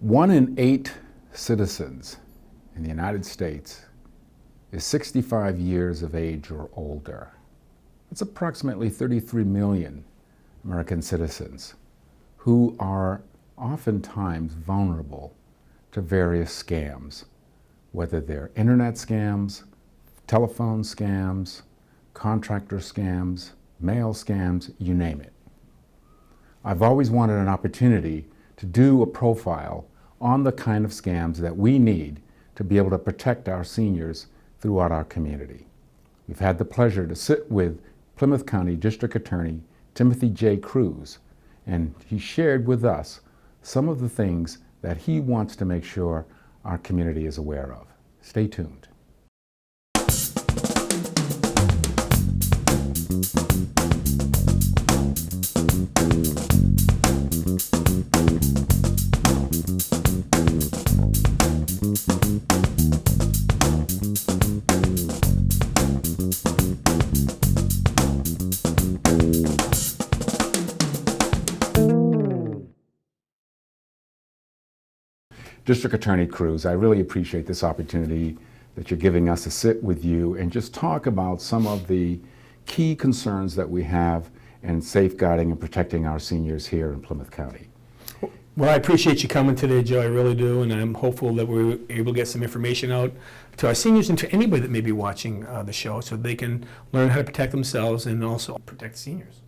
1 in 8 citizens in the United States is 65 years of age or older. That's approximately 33 million American citizens who are oftentimes vulnerable to various scams, whether they're internet scams, telephone scams, contractor scams, mail scams, you name it. I've always wanted an opportunity to do a profile on the kind of scams that we need to be able to protect our seniors throughout our community. We've had the pleasure to sit with Plymouth County District Attorney Timothy J. Cruz, and he shared with us some of the things that he wants to make sure our community is aware of. Stay tuned. District Attorney Cruz, I really appreciate this opportunity that you're giving us to sit with you and just talk about some of the key concerns that we have in safeguarding and protecting our seniors here in Plymouth County. Well, I appreciate you coming today, Joe. I really do, and I'm hopeful that we're able to get some information out to our seniors and to anybody that may be watching the show so they can learn how to protect themselves and also protect seniors.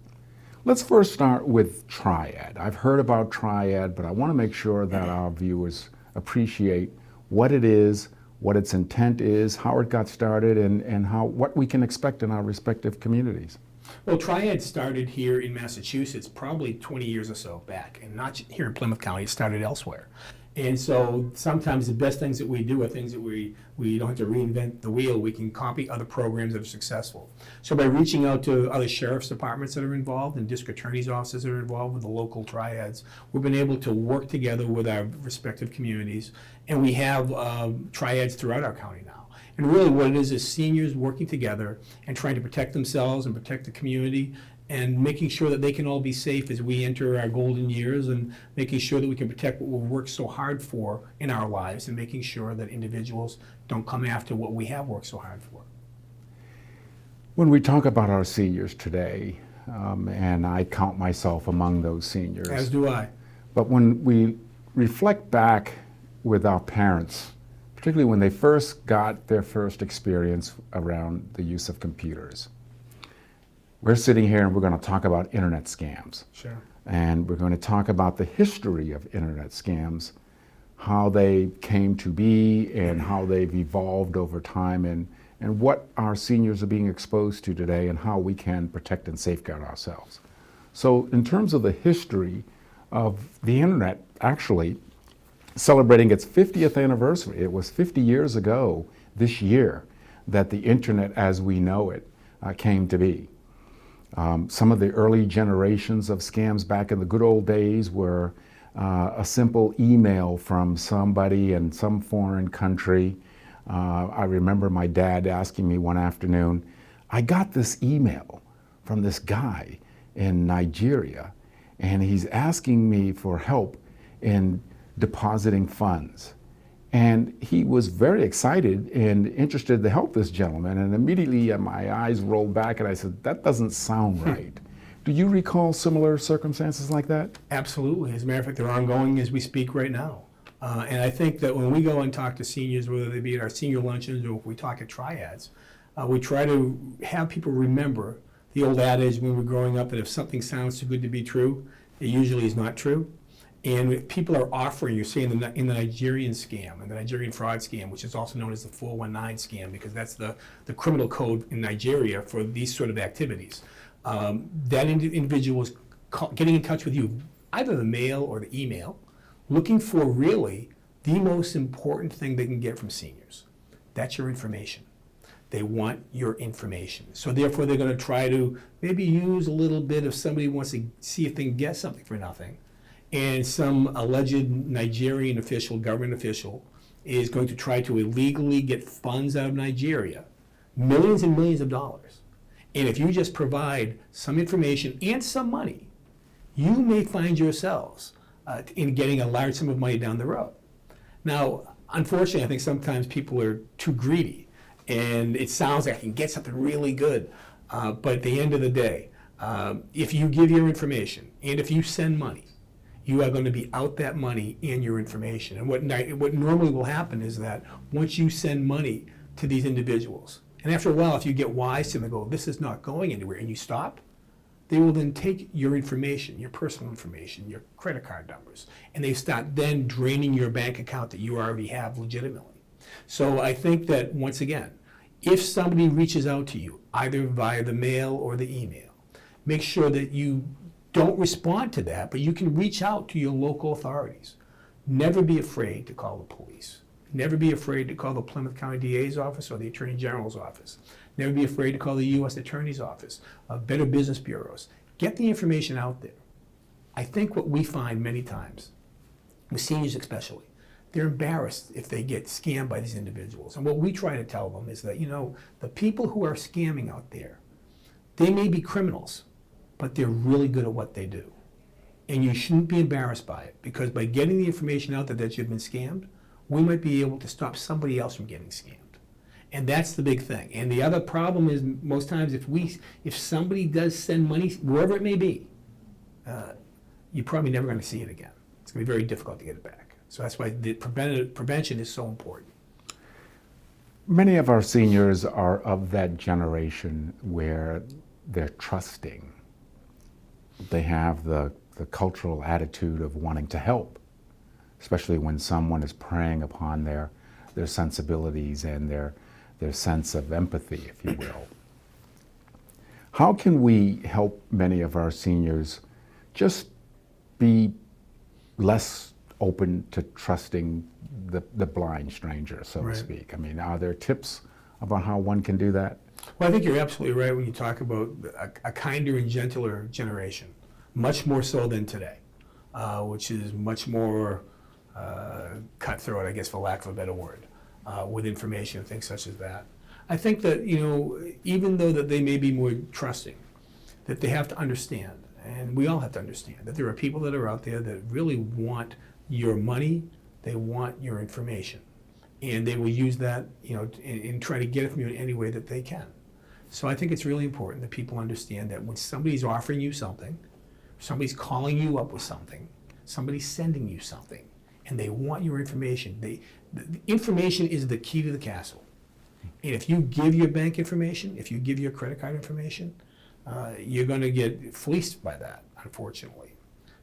Let's first start with Triad. I've heard about Triad, but I want to make sure that our viewers appreciate what it is, what its intent is, how it got started, and what we can expect in our respective communities. Well, Triad started here in Massachusetts probably 20 years or so back, and not here in Plymouth County. It started elsewhere. And so sometimes the best things that we do are things that we don't have to reinvent the wheel. We can copy other programs that are successful. So by reaching out to other sheriff's departments that are involved and district attorney's offices that are involved with the local triads, we've been able to work together with our respective communities. And we have triads throughout our county now. And really what it is seniors working together and trying to protect themselves and protect the community and making sure that they can all be safe as we enter our golden years and making sure that we can protect what we've worked so hard for in our lives and making sure that individuals don't come after what we have worked so hard for. When we talk about our seniors today, and I count myself among those seniors. As do I. But when we reflect back with our parents, particularly when they first got their first experience around the use of computers, we're sitting here and we're going to talk about internet scams. Sure. And we're going to talk about the history of internet scams, how they came to be and how they've evolved over time, and what our seniors are being exposed to today and how we can protect and safeguard ourselves. So in terms of the history of the internet actually celebrating its 50th anniversary, it was 50 years ago this year that the internet as we know it came to be. Some of the early generations of scams back in the good old days were a simple email from somebody in some foreign country. I remember my dad asking me one afternoon, I got this email from this guy in Nigeria, and he's asking me for help in depositing funds. And he was very excited and interested to help this gentleman. And immediately my eyes rolled back and I said, that doesn't sound right. Do you recall similar circumstances like that? Absolutely. As a matter of fact, they're ongoing as we speak right now. And I think that when we go and talk to seniors, whether they be at our senior luncheons or if we talk at triads, we try to have people remember the old adage when we're growing up that if something sounds too good to be true, it usually is not true. And people are offering, you're saying in the Nigerian scam and the Nigerian fraud scam, which is also known as the 419 scam, because that's the criminal code in Nigeria for these sort of activities. That individual is getting in touch with you, either the mail or the email, looking for really the most important thing they can get from seniors. That's your information. They want your information. So therefore they're going to try to maybe use a little bit if somebody wants to see if they can get something for nothing. And some alleged Nigerian official, government official, is going to try to illegally get funds out of Nigeria, millions and millions of dollars. And if you just provide some information and some money, you may find yourselves in getting a large sum of money down the road. Now, unfortunately, I think sometimes people are too greedy, and it sounds like I can get something really good, but at the end of the day, if you give your information and if you send money, you are going to be out that money and your information. And what normally will happen is that once you send money to these individuals, and after a while, if you get wise to them and go, this is not going anywhere, and you stop, they will then take your information, your personal information, your credit card numbers, and they start then draining your bank account that you already have legitimately. So I think that, once again, if somebody reaches out to you, either via the mail or the email, make sure that you don't respond to that, but you can reach out to your local authorities. Never be afraid to call the police. Never be afraid to call the Plymouth County DA's office or the Attorney General's office. Never be afraid to call the U.S. Attorney's office, Better Business Bureaus. Get the information out there. I think what we find many times, with seniors especially, they're embarrassed if they get scammed by these individuals. And what we try to tell them is that, the people who are scamming out there, they may be criminals, but they're really good at what they do. And you shouldn't be embarrassed by it, because by getting the information out there that you've been scammed, we might be able to stop somebody else from getting scammed. And that's the big thing. And the other problem is, most times if somebody does send money, wherever it may be, you're probably never going to see it again. It's going to be very difficult to get it back. So that's why the prevention is so important. Many of our seniors are of that generation where they're trusting. They have the cultural attitude of wanting to help, especially when someone is preying upon their sensibilities and their sense of empathy, if you will. How can we help many of our seniors just be less open to trusting the blind stranger, so to speak? I mean, are there tips about how one can do that? Well, I think you're absolutely right when you talk about a kinder and gentler generation, much more so than today, which is much more cutthroat, I guess, for lack of a better word, with information and things such as that. I think that, even though that they may be more trusting, that they have to understand, and we all have to understand, that there are people that are out there that really want your money, they want your information, and they will use that, and try to get it from you in any way that they can. So I think it's really important that people understand that when somebody's offering you something, somebody's calling you up with something, somebody's sending you something, and they want your information. The information is the key to the castle. And if you give your bank information, if you give your credit card information, you're going to get fleeced by that, unfortunately.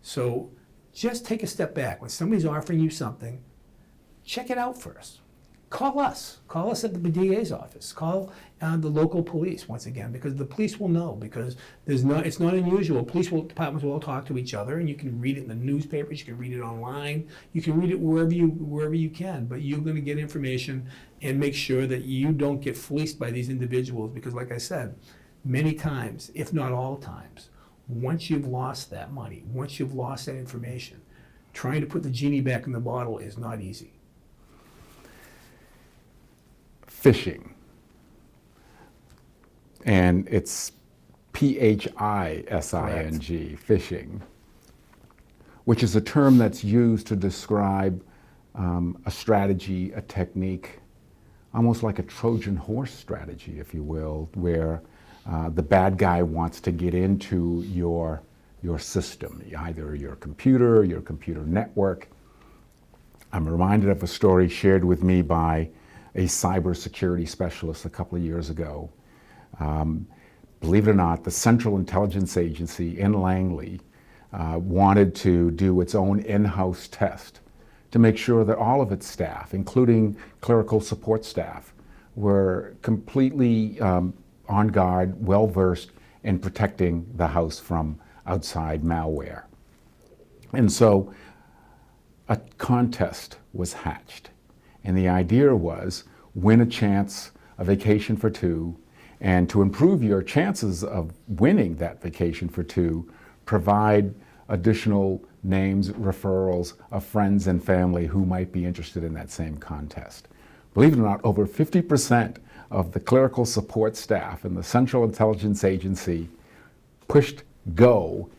So just take a step back. When somebody's offering you something, check it out first. Call us. Call us at the DA's office. Call the local police, once again, because the police will know, because it's not unusual. Police departments will all talk to each other, and you can read it in the newspapers, you can read it online, you can read it wherever you can, but you're going to get information and make sure that you don't get fleeced by these individuals, because like I said, many times, if not all times, once you've lost that money, once you've lost that information, trying to put the genie back in the bottle is not easy. Phishing, and it's PHISING, phishing, which is a term that's used to describe a strategy, a technique, almost like a Trojan horse strategy, if you will, where the bad guy wants to get into your system, either your computer network. I'm reminded of a story shared with me by a cybersecurity specialist a couple of years ago. Believe it or not, the Central Intelligence Agency in Langley wanted to do its own in-house test to make sure that all of its staff, including clerical support staff, were completely on guard, well-versed in protecting the house from outside malware. And so a contest was hatched. And the idea was, win a vacation for two, and to improve your chances of winning that vacation for two, provide additional names, referrals of friends and family who might be interested in that same contest. Believe it or not, over 50% of the clerical support staff in the Central Intelligence Agency pushed go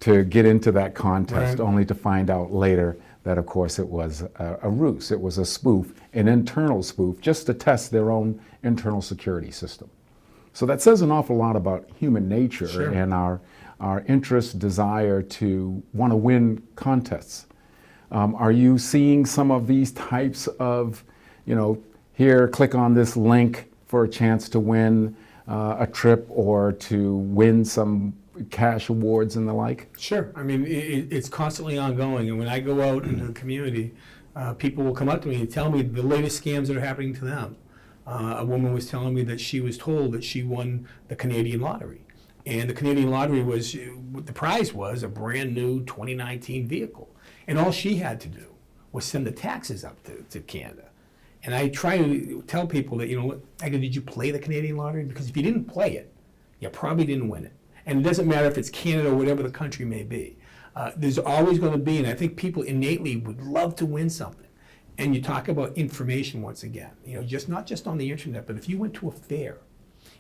to get into that contest, Right. only to find out later that, of course, it was a ruse. It was a spoof, an internal spoof, just to test their own internal security system. So that says an awful lot about human nature Sure. and our interest, desire to want to win contests. Are you seeing some of these types of, here, click on this link for a chance to win a trip or to win some cash awards and the like? Sure. I mean, it's constantly ongoing. And when I go out into the community, people will come up to me and tell me the latest scams that are happening to them. A woman was telling me that she was told that she won the Canadian lottery. And the Canadian lottery the prize was a brand new 2019 vehicle. And all she had to do was send the taxes up to Canada. And I try to tell people that, did you play the Canadian lottery? Because if you didn't play it, you probably didn't win it. And it doesn't matter if it's Canada or whatever the country may be. There's always going to be, and I think people innately would love to win something. And you talk about information once again, not just on the internet, but if you went to a fair,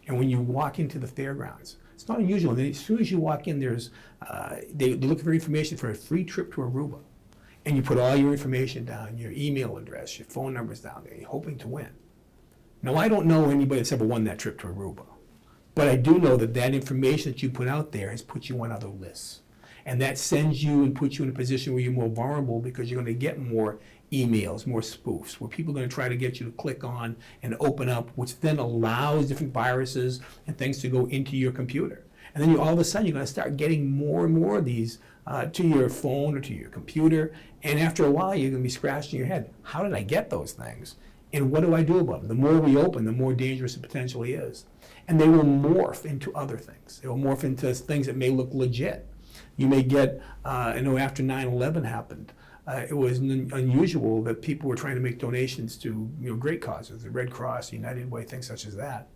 and when you walk into the fairgrounds, it's not unusual. And as soon as you walk in, they look for information for a free trip to Aruba. And you put all your information down, your email address, your phone numbers down there, you're hoping to win. Now, I don't know anybody that's ever won that trip to Aruba. But I do know that information that you put out there has put you on other lists. And that sends you and puts you in a position where you're more vulnerable because you're going to get more emails, more spoofs, where people are going to try to get you to click on and open up, which then allows different viruses and things to go into your computer. And then all of a sudden, you're going to start getting more and more of these to your phone or to your computer. And after a while, you're going to be scratching your head. How did I get those things? And what do I do about them? The more we open, the more dangerous it potentially is. And they will morph into other things. They will morph into things that may look legit. You may get, I know after 9/11 happened, it was unusual that people were trying to make donations to great causes, the Red Cross, the United Way, things such as that.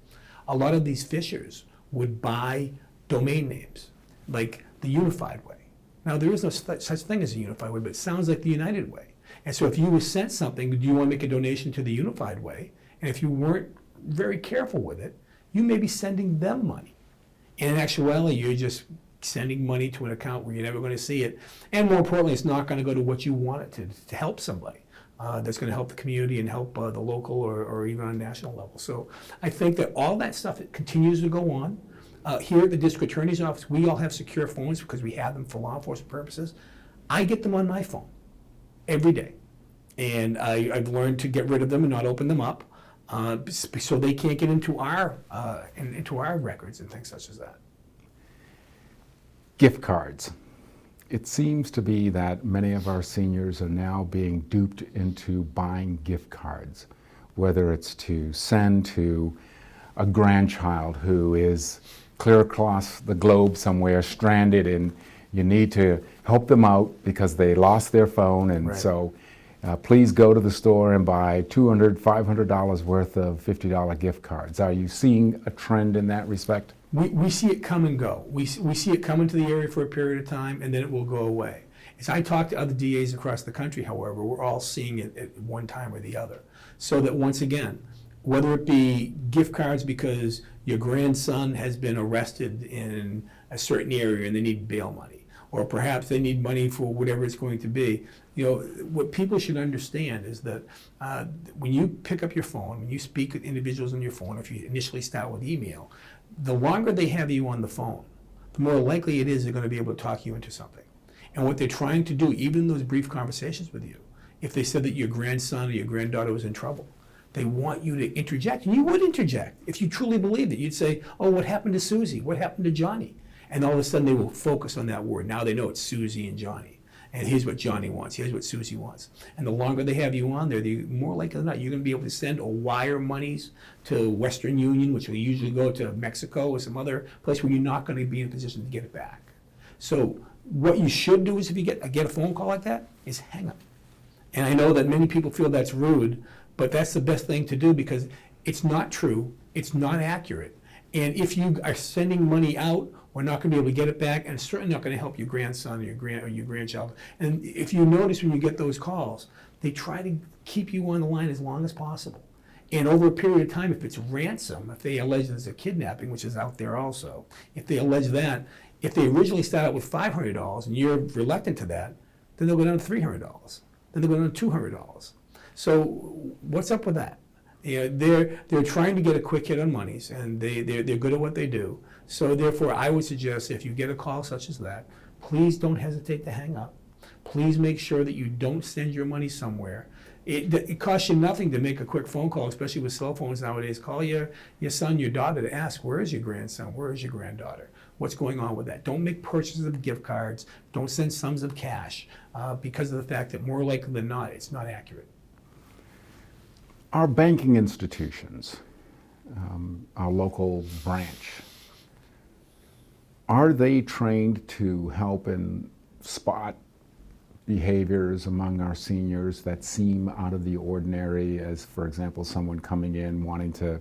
A lot of these phishers would buy domain names, like the Unified Way. Now, there is no such thing as a Unified Way, but it sounds like the United Way. And so if you were sent something, do you want to make a donation to the Unified Way? And if you weren't very careful with it, you may be sending them money. And in actuality, you're just sending money to an account where you're never going to see it. And more importantly, it's not going to go to what you want it to help somebody. That's going to help the community and help the local or even on a national level. So I think that all that stuff continues to go on. Here at the district attorney's office, we all have secure phones because we have them for law enforcement purposes. I get them on my phone every day. And I've learned to get rid of them and not open them up so they can't get into our records and things such as that. Gift cards. It seems to be that many of our seniors are now being duped into buying gift cards, whether it's to send to a grandchild who is clear across the globe somewhere, stranded, and you need to help them out because they lost their phone, and Right. so please go to the store and buy $200, $500 worth of $50 gift cards. Are you seeing a trend in that respect? We see it come and go. We see it come into the area for a period of time, and then it will go away. As I talk to other DAs across the country, however, we're all seeing it at one time or the other. So that once again, whether it be gift cards because your grandson has been arrested in a certain area and they need bail money, or perhaps they need money for whatever it's going to be. What people should understand is that when you pick up your phone, when you speak with individuals on your phone, if you initially start with email, the longer they have you on the phone, the more likely it is they're going to be able to talk you into something. And what they're trying to do, even in those brief conversations with you, if they said that your grandson or your granddaughter was in trouble, they want you to interject. And you would interject if you truly believed it. You'd say, oh, what happened to Susie? What happened to Johnny? And all of a sudden they will focus on that word. Now they know it's Susie and Johnny. And here's what Johnny wants. Here's what Susie wants. And the longer they have you on there, the more likely than not, you're going to be able to send or wire monies to Western Union, which will usually go to Mexico or some other place where you're not going to be in a position to get it back. So what you should do is if you get a phone call like that, is hang up. And I know that many people feel that's rude, but that's the best thing to do because it's not true, it's not accurate. And if you are sending money out, we're not going to be able to get it back, and it's certainly not going to help your grandson or your grandchild. And if you notice when you get those calls, they try to keep you on the line as long as possible. And over a period of time, if it's ransom, if they allege there's a kidnapping, which is out there also, if they allege that, If they originally start out with $500 and you're reluctant to that, then they'll go down to $300. Then they'll go down to $200. So what's up with that? You know, they're trying to get a quick hit on monies, and they're good at what they do. So therefore, I would suggest if you get a call such as that, please don't hesitate to hang up. Please make sure that you don't send your money somewhere. It costs you nothing to make a quick phone call, especially with cell phones nowadays. Call your son, your daughter, to ask, where is your grandson? Where is your granddaughter? What's going on with that? Don't make purchases of gift cards. Don't send sums of cash because of the fact that more likely than not, it's not accurate. Our banking institutions, our local branch, are they trained to help and spot behaviors among our seniors that seem out of the ordinary, as, for example, someone coming in wanting to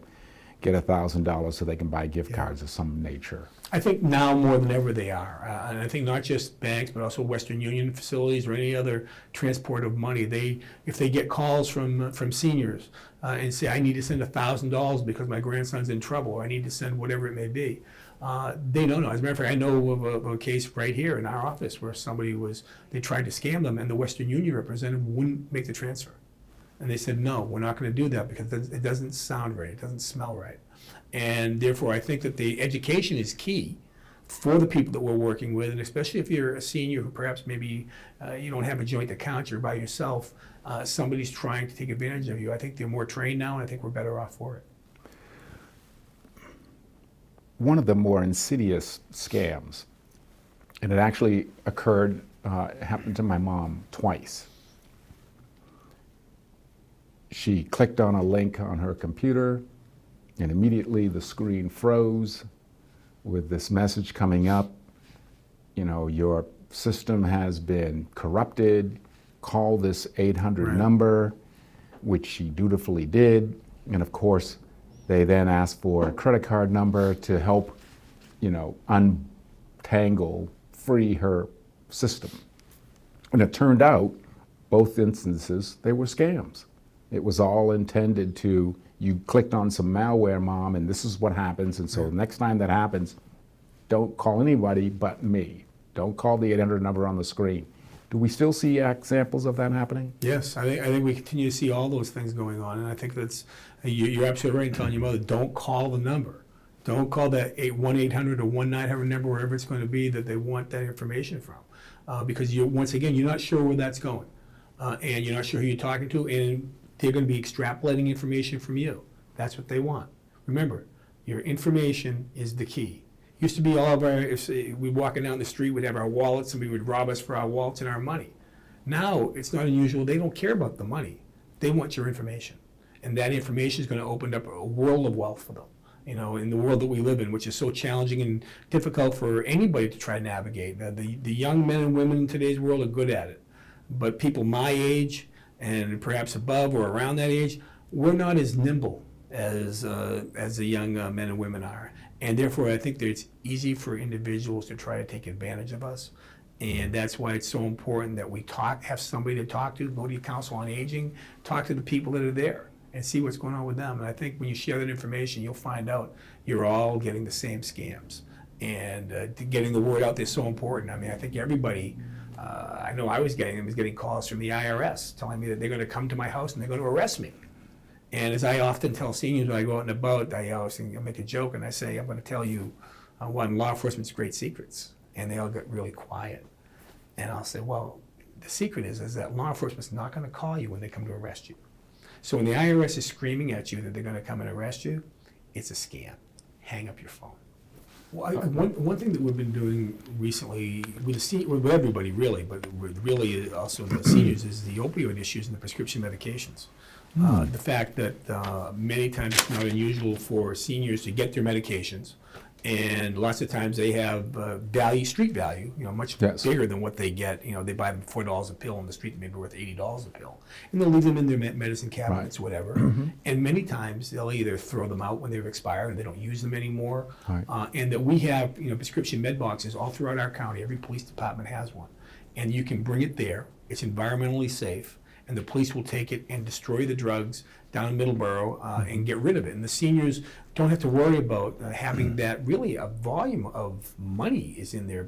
get $1,000 so they can buy gift cards of some nature? I think now more than ever they are. And I think not just banks, but also Western Union facilities or any other transport of money. If they get calls from seniors and say, I need to send $1,000 because my grandson's in trouble, or I need to send whatever it may be, they don't know. As a matter of fact, I know of a case right here in our office where they tried to scam them, and the Western Union representative wouldn't make the transfer. And they said, no, we're not going to do that because it doesn't sound right. It doesn't smell right. And therefore, I think that the education is key for the people that we're working with, and especially if you're a senior who perhaps maybe you don't have a joint account, you're by yourself, somebody's trying to take advantage of you. I think they're more trained now, and I think we're better off for it. One of the more insidious scams, and it actually happened to my mom twice. She clicked on a link on her computer, and immediately the screen froze with this message coming up, you know, your system has been corrupted, call this 800 number, which she dutifully did. And of course, they then asked for a credit card number to help, you know, free her system. And it turned out, both instances, they were scams. It was all intended to, you clicked on some malware, Mom, and this is what happens. And so next time that happens, don't call anybody but me. Don't call the 800 number on the screen. Do we still see examples of that happening? Yes, I think we continue to see all those things going on. And I think you're absolutely right in telling your mother, don't call the number. Don't call that 1-800 or 1-900 number, wherever it's going to be that they want that information from. Because once again, you're not sure where that's going. And you're not sure who you're talking to, and they're going to be extrapolating information from you. That's what they want. Remember, your information is the key. Used to be all of our, if we're walking down the street, we'd have our wallets, somebody would rob us for our wallets and our money. Now, it's not unusual. They don't care about the money. They want your information. And that information is going to open up a world of wealth for them, you know, in the world that we live in, which is so challenging and difficult for anybody to try to navigate. The young men and women in today's world are good at it. But people my age and perhaps above or around that age, we're not as nimble as the young men and women are. And therefore, I think that it's easy for individuals to try to take advantage of us. And that's why it's so important that we have somebody to talk to, go to your council on aging, talk to the people that are there and see what's going on with them. And I think when you share that information, you'll find out you're all getting the same scams. And getting the word out there is so important. I mean, I think everybody, I know I was getting calls from the IRS telling me that they're going to come to my house and they're going to arrest me. And as I often tell seniors when I go out and about, I make a joke and I say, I'm going to tell you one law enforcement's great secrets. And they all get really quiet. And I'll say, well, the secret is that law enforcement's not going to call you when they come to arrest you. So when the IRS is screaming at you that they're going to come and arrest you, it's a scam. Hang up your phone. Well, one thing that we've been doing recently with everybody really, but really also the seniors, is the opioid issues and the prescription medications. The fact that many times it's not unusual for seniors to get their medications, and lots of times they have street value, you know, much bigger than what they get. You know, they buy them $4 a pill on the street, maybe worth $80 a pill, and they'll leave them in their medicine cabinets, whatever. And many times they'll either throw them out when they've expired, and they don't use them anymore. And that we have, you know, prescription med boxes all throughout our county. Every police department has one, and you can bring it there. It's environmentally safe. and the police will take it and destroy the drugs down in Middleborough and get rid of it. And the seniors don't have to worry about having that. Really, a volume of money is in their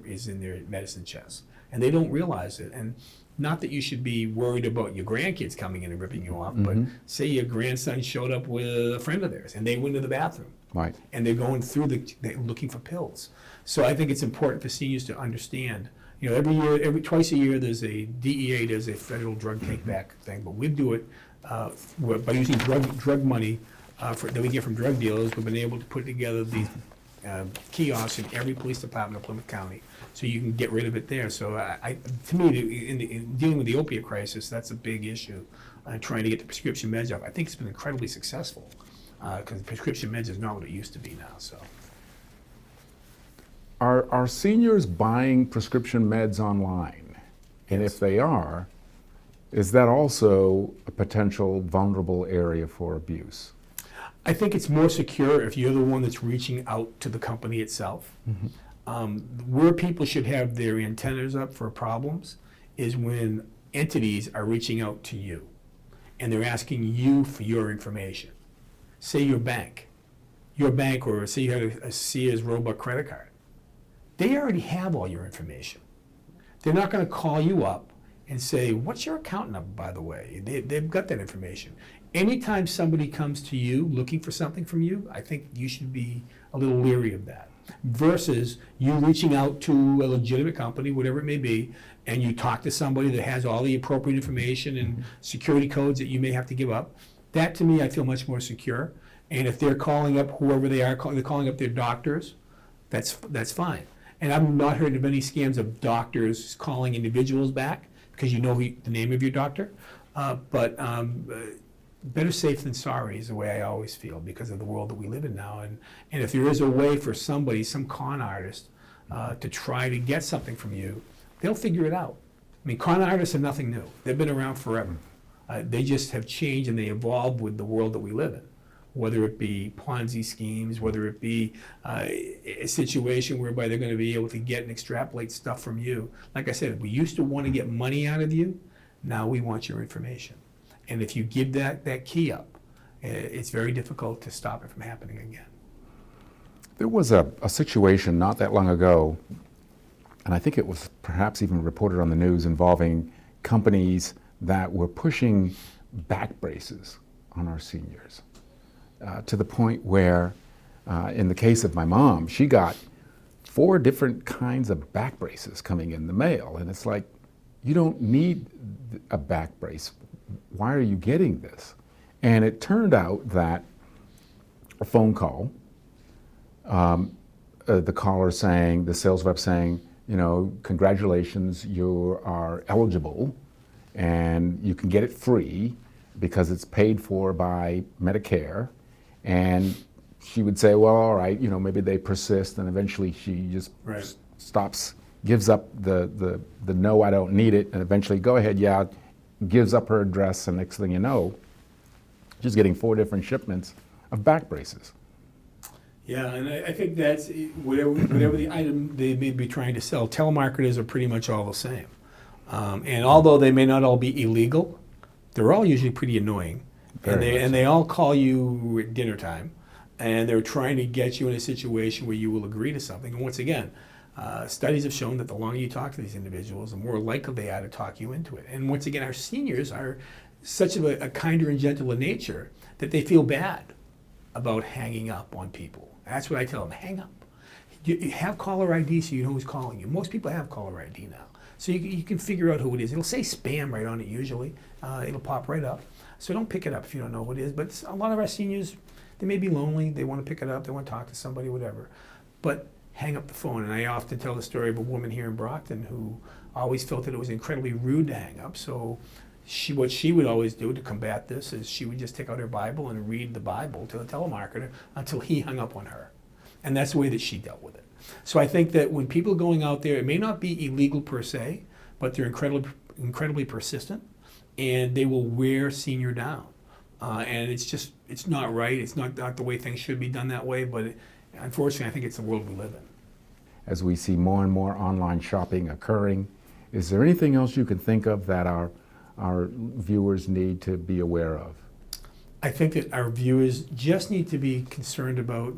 medicine chest, and they don't realize it. And not that you should be worried about your grandkids coming in and ripping you off, but say your grandson showed up with a friend of theirs and they went to the bathroom. Right. And they're going through they're looking for pills. So I think it's important for seniors to understand. You know, twice a year, there's a DEA does a federal drug take back thing, but we do it by using drug money that we get from drug dealers. We've been able to put together these kiosks in every police department of Plymouth County, so you can get rid of it there. So to me, in dealing with the opiate crisis, that's a big issue. Trying to get the prescription meds off. I think it's been incredibly successful because prescription meds is not what it used to be now. So. Are seniors buying prescription meds online? And Yes. if they are, is that also a potential vulnerable area for abuse? I think it's more secure if you're the one that's reaching out to the company itself. Where people should have their antennas up for problems is when entities are reaching out to you and they're asking you for your information. Say your bank, or say you had a Sears Roebuck credit card. They already have all your information. They're not going to call you up and say, what's your account number, by the way? They've got that information. Anytime somebody comes to you looking for something from you, I think you should be a little leery of that. Versus you reaching out to a legitimate company, whatever it may be, and you talk to somebody that has all the appropriate information and security codes that you may have to give up. That, to me, I feel much more secure. And if they're calling up whoever they are, they're calling up their doctors, that's fine. And I've not heard of any scams of doctors calling individuals back because you know the name of your doctor. But better safe than sorry is the way I always feel because of the world that we live in now. And if there is a way for somebody, some con artist, to try to get something from you, they'll figure it out. I mean, con artists are nothing new. They've been around forever. They just have changed and they evolve with the world that we live in. Whether it be Ponzi schemes, whether it be a situation whereby they're going to be able to get and extrapolate stuff from you. Like I said, we used to want to get money out of you. Now we want your information. And if you give that key up, it's very difficult to stop it from happening again. There was a situation not that long ago, and I think it was perhaps even reported on the news, involving companies that were pushing back braces on our seniors. To the point where, in the case of my mom, she got 4 different kinds of back braces coming in the mail. And it's like, you don't need a back brace. Why are you getting this? And it turned out that a phone call, the caller saying, the sales rep saying, you know, congratulations, you are eligible and you can get it free because it's paid for by Medicare. And she would say, well, all right, you know, maybe they persist, and eventually she just stops, gives up the no, I don't need it, and eventually, go ahead, yeah, gives up her address, and next thing you know, she's getting 4 different shipments of back braces. Yeah, and I think that's whatever the item they may be trying to sell, telemarketers are pretty much all the same. And although they may not all be illegal, they're all usually pretty annoying. And they all call you at dinner time, and they're trying to get you in a situation where you will agree to something. And once again, studies have shown that the longer you talk to these individuals, the more likely they are to talk you into it. And once again, our seniors are such a kinder and gentler nature that they feel bad about hanging up on people. That's what I tell them, hang up. You have caller ID so you know who's calling you. Most people have caller ID now. So you can figure out who it is. It'll say spam right on it usually. It'll pop right up. So don't pick it up if you don't know who it is. But a lot of our seniors, they may be lonely. They want to pick it up. They want to talk to somebody, whatever. But hang up the phone. And I often tell the story of a woman here in Brockton who always felt that it was incredibly rude to hang up. So what she would always do to combat this is she would just take out her Bible and read the Bible to the telemarketer until he hung up on her. And that's the way that she dealt with it. So I think that when people are going out there, it may not be illegal per se, but they're incredibly persistent, and they will wear senior down. And it's not right. It's not the way things should be done that way, but unfortunately, I think it's the world we live in. As we see more and more online shopping occurring, is there anything else you can think of that our our viewers need to be aware of? I think that our viewers just need to be concerned about,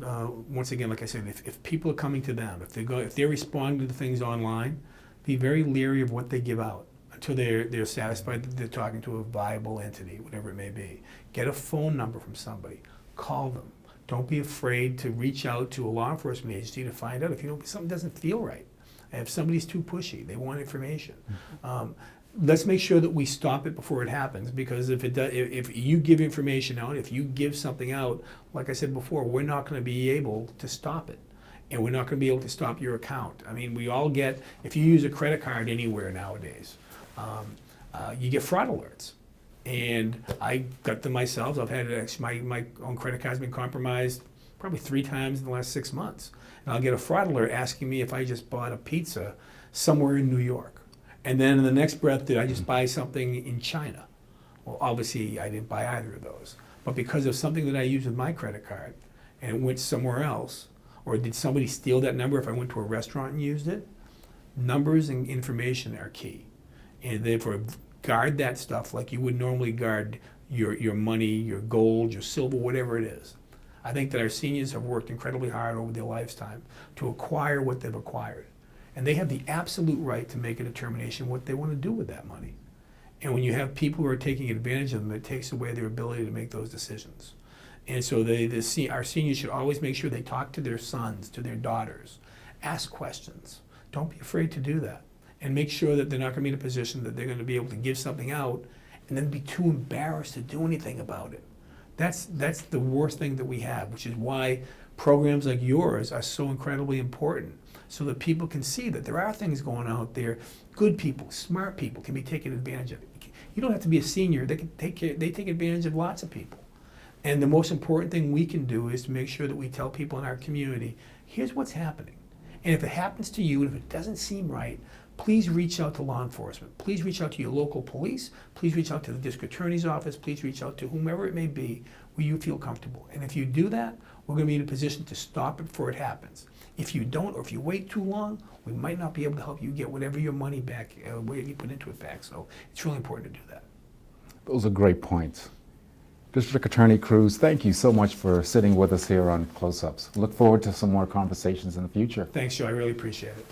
once again, like I said, if people are coming to them, if they're responding to things online, be very leery of what they give out until they're satisfied that they're talking to a viable entity, whatever it may be. Get a phone number from somebody, call them. Don't be afraid to reach out to a law enforcement agency to find out if something doesn't feel right. If somebody's too pushy, they want information. Let's make sure that we stop it before it happens, because if you give information out, if you give something out, like I said before, we're not going to be able to stop it. And we're not going to be able to stop your account. I mean, we all get, if you use a credit card anywhere nowadays, you get fraud alerts. And I got them myself. I've had my own credit card's been compromised probably 3 times in the last 6 months. And I'll get a fraud alert asking me if I just bought a pizza somewhere in New York. And then in the next breath, did I just buy something in China? Well, obviously, I didn't buy either of those. But because of something that I used with my credit card and it went somewhere else, or did somebody steal that number if I went to a restaurant and used it? Numbers and information are key. And therefore, guard that stuff like you would normally guard your money, your gold, your silver, whatever it is. I think that our seniors have worked incredibly hard over their lifetime to acquire what they've acquired. And they have the absolute right to make a determination what they want to do with that money. And when you have people who are taking advantage of them, it takes away their ability to make those decisions. And so our seniors should always make sure they talk to their sons, to their daughters, ask questions. Don't be afraid to do that. And make sure that they're not going to be in a position that they're going to be able to give something out and then be too embarrassed to do anything about it. That's the worst thing that we have, which is why programs like yours are so incredibly important, so that people can see that there are things going on out there. Good people, smart people can be taken advantage of. You don't have to be a senior. They take advantage of lots of people. And the most important thing we can do is to make sure that we tell people in our community, here's what's happening. And if it happens to you, and if it doesn't seem right, please reach out to law enforcement. Please reach out to your local police. Please reach out to the district attorney's office. Please reach out to whomever it may be where you feel comfortable. And if you do that, we're going to be in a position to stop it before it happens. If you don't, or if you wait too long, we might not be able to help you get whatever your money back, whatever you put into it back. So it's really important to do that. Those are great points. District Attorney Cruz, thank you so much for sitting with us here on Close-Ups. Look forward to some more conversations in the future. Thanks, Joe. I really appreciate it.